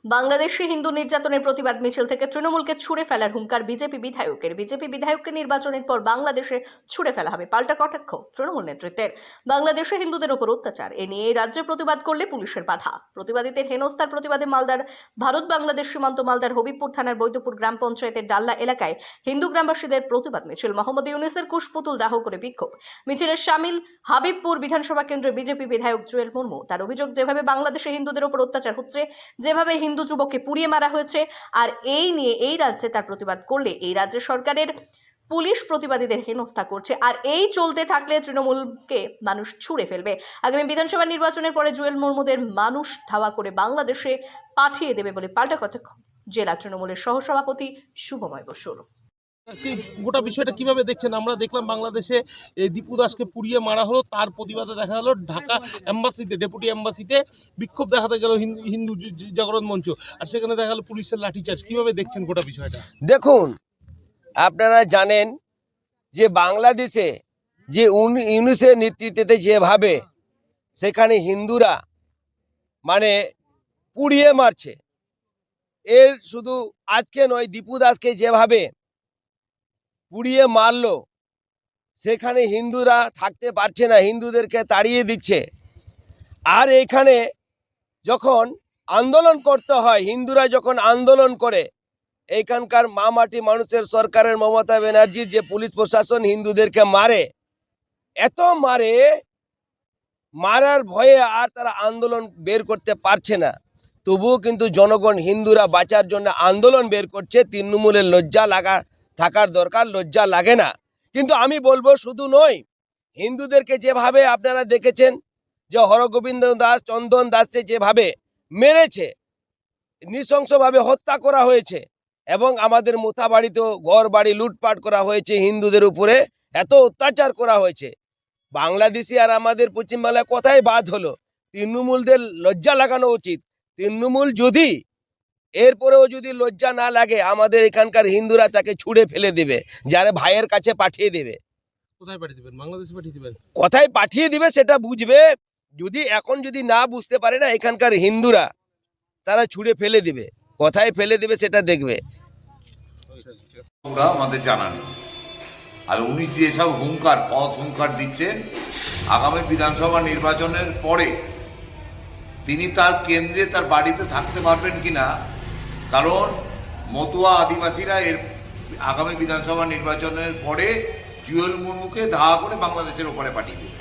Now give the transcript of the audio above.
বাংলাদেশে হিন্দু নির্যাতনের প্রতিবাদ মিছিল থেকে তৃণমূলকে ছুড়ে ফেলার হুঙ্কার বিজেপি বিধায়ককে নির্বাচনের পর বাংলাদেশে ছুড়ে ফেলা হবে, পাল্টা কটাক্ষ তৃণমূল নেতৃত্বের। বাংলাদেশে হিন্দুদের উপর অত্যাচার এ নিয়ে রাজ্যে প্রতিবাদ করলে পুলিশের বাধা। প্রতিবাদীদের হেনস্থার প্রতিবাদে মালদার ভারত বাংলাদেশ সীমান্ত মালদার হবিবপুর থানার বৈদ্যপুর গ্রাম পঞ্চায়েতের ডাল্লা এলাকায় হিন্দু গ্রামবাসীদের প্রতিবাদ মিছিল। মোহাম্মদ ইউনুসের কুশপুতুল দাহ করে বিক্ষোভ মিছিলে শামিল হাবিবপুর বিধানসভা কেন্দ্রের বিজেপি বিধায়ক জুয়েল মুর্মু। তার অভিযোগ, যেভাবে বাংলাদেশে হিন্দুদের উপর অত্যাচার হচ্ছে, যেভাবে হিন্দু যুবককে পুড়িয়ে মারা হয়েছে, আর এই নিয়ে এই রাজ্যে তার প্রতিবাদ করলে এই রাজ্যের সরকারের পুলিশ প্রতিবাদীদের হেনস্থা করছে, আর এই চলতে থাকলে তৃণমূলকে মানুষ ছুড়ে ফেলবে। আগামী বিধানসভা নির্বাচনের পরে জুয়েল মুর্মুদের মানুষ ধাওয়া করে বাংলাদেশে পাঠিয়ে দেবে বলে পাল্টা কটাক্ষ জেলা তৃণমূলের সহসভাপতি শুভময় বসুর। গোটা বিষয়টা কিভাবে দেখছেন? আমরা দেখলাম বাংলাদেশে দীপু দাসকে পুড়িয়ে মারা হলো, তার প্রতিবাদে দেখা গেল ঢাকা এম্বাসিতে, ডেপুটি এম্বাসিতে বিক্ষোভ দেখাতে গেল হিন্দু জাগরণ মঞ্চ, আর সেখানে দেখা গেল পুলিশের লাঠিচার্জ। কিভাবে দেখছেন গোটা বিষয়টা? দেখুন, আপনারা জানেন যে বাংলাদেশে যে ইউনুসের নেতৃত্বে যেভাবে সেখানে হিন্দুরা মানে পুড়িয়ে মারছে, এর শুধু আজকে নয়, দীপু দাসকে যেভাবে পুড়িয়ে মারলো, সেখানে হিন্দুরা থাকতে পারছে না, হিন্দুদেরকে তাড়িয়ে দিচ্ছে। আর এখানে যখন আন্দোলন করতে হয়, হিন্দুরা যখন আন্দোলন করে, এইখানকার মাটি মানুষের সরকারের মমতা ব্যানার্জির যে পুলিশ প্রশাসন হিন্দুদেরকে মারে, এত মারার ভয়ে আর তারা আন্দোলন বের করতে পারছে না। তবুও কিন্তু জনগণ হিন্দুরা বাঁচার জন্য আন্দোলন বের করছে। তৃণমূলের লজ্জা থাকার দরকার, লজ্জা লাগে না। কিন্তু আমি বলবো, শুধু নয়, হিন্দুদেরকে যেভাবে আপনারা দেখেছেন যে হরগোবিন্দ দাস, চন্দন দাসকে যেভাবে মেরেছে, নৃশংসভাবে হত্যা করা হয়েছে, এবং আমাদের মোথাবাড়িতেও ঘর বাড়ি লুটপাট করা হয়েছে, হিন্দুদের উপরে এত অত্যাচার করা হয়েছে। বাংলাদেশি আর আমাদের পশ্চিমবাংলায় কোথায় বাদ হলো? তৃণমূলদের লজ্জা লাগানো উচিত। তৃণমূল যদি এরপরেও যদি লজ্জা না লাগে, আমাদের এখানকার হিন্দুরা তাকে ছুঁড়ে ফেলে দেবে, যারা ভাইয়ের কাছে পাঠিয়ে দেবে। কোথায় পাঠিয়ে দেবেন? বাংলাদেশে পাঠিয়ে দেবেন? কোথায় পাঠিয়ে দিবে সেটা বুঝবে, যদি এখন যদি না বুঝতে পারে না এখানকার হিন্দুরা, তারা ছুঁড়ে ফেলে দিবে। কোথায় ফেলে দিবে সেটা দেখবে। আমাদের জানা নেই। আর উনি যেসব পথ হুঙ্কার দিচ্ছেন, আগামী বিধানসভা নির্বাচনের পরে তিনি তার কেন্দ্রে, তার বাড়িতে থাকতে পারবেন কিনা, কারণ মতুয়া আদিবাসীরা এর আগামী বিধানসভা নির্বাচনের পরে জুয়েল মুর্মুকে ধাওয়া করে বাংলাদেশের ওপরে পাঠিয়ে দেবে।